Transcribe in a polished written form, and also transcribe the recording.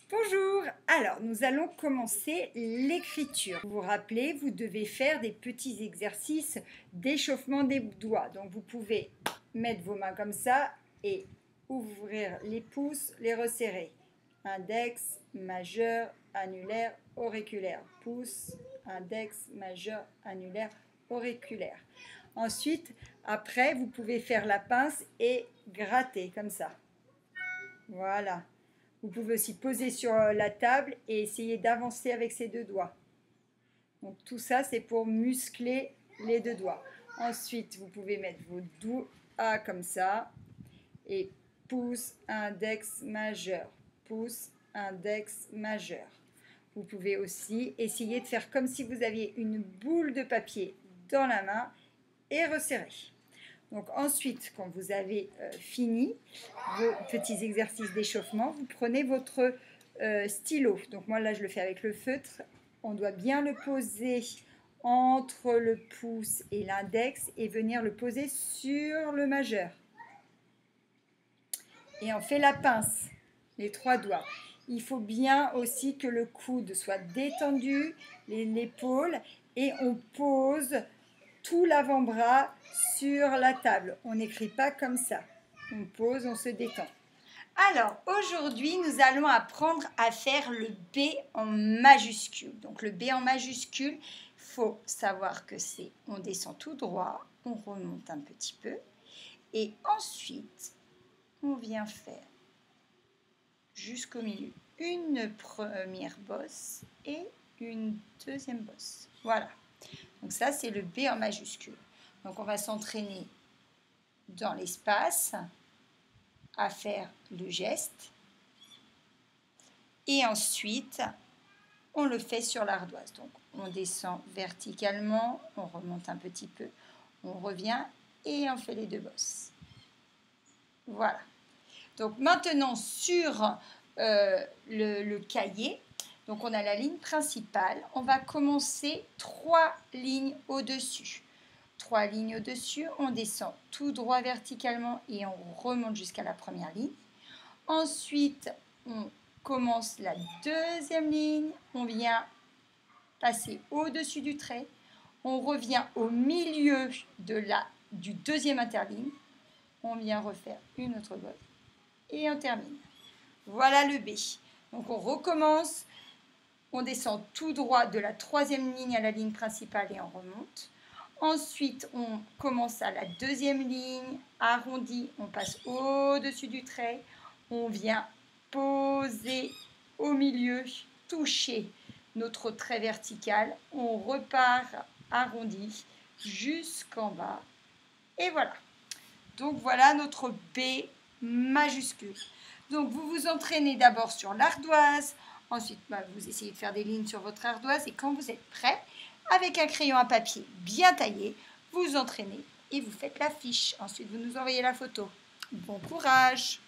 Bonjour, alors nous allons commencer l'écriture. Vous vous rappelez, vous devez faire des petits exercices d'échauffement des doigts. Donc vous pouvez mettre vos mains comme ça et ouvrir les pouces, les resserrer. Index, majeur, annulaire, auriculaire. Pouce, index, majeur, annulaire, auriculaire. Ensuite, après, vous pouvez faire la pince et gratter comme ça. Voilà. Vous pouvez aussi poser sur la table et essayer d'avancer avec ces deux doigts. Donc tout ça, c'est pour muscler les deux doigts. Ensuite, vous pouvez mettre vos doigts comme ça. Et pouce, index, majeur. Pouce, index, majeur. Vous pouvez aussi essayer de faire comme si vous aviez une boule de papier dans la main et resserrer. Donc ensuite, quand vous avez fini vos petits exercices d'échauffement, vous prenez votre stylo. Donc moi là, je le fais avec le feutre. On doit bien le poser entre le pouce et l'index et venir le poser sur le majeur. Et on fait la pince, les trois doigts. Il faut bien aussi que le coude soit détendu, l'épaule, et on pose tout l'avant-bras sur la table. On n'écrit pas comme ça. On pose, on se détend. Alors, aujourd'hui, nous allons apprendre à faire le B en majuscule. Donc, le B en majuscule, il faut savoir que c'est, on descend tout droit, on remonte un petit peu, et ensuite, on vient faire jusqu'au milieu une première bosse et une deuxième bosse. Voilà. Donc ça, c'est le B en majuscule. Donc on va s'entraîner dans l'espace à faire le geste. Et ensuite, on le fait sur l'ardoise. Donc on descend verticalement, on remonte un petit peu, on revient et on fait les deux bosses. Voilà. Donc maintenant sur le cahier, donc on a la ligne principale, on va commencer 3 lignes au-dessus. 3 lignes au-dessus, on descend tout droit verticalement et on remonte jusqu'à la première ligne. Ensuite, on commence la deuxième ligne, on vient passer au-dessus du trait, on revient au milieu du deuxième interligne, on vient refaire une autre bosse et on termine. Voilà le B. Donc on recommence, on descend tout droit de la troisième ligne à la ligne principale et on remonte. Ensuite, on commence à la deuxième ligne, arrondi, on passe au-dessus du trait, on vient poser au milieu, toucher notre trait vertical, on repart arrondi jusqu'en bas et voilà. Donc voilà notre B majuscule. Donc vous vous entraînez d'abord sur l'ardoise, ensuite vous essayez de faire des lignes sur votre ardoise et quand vous êtes prêt, avec un crayon à papier bien taillé, vous entraînez et vous faites la fiche. Ensuite vous nous envoyez la photo. Bon courage!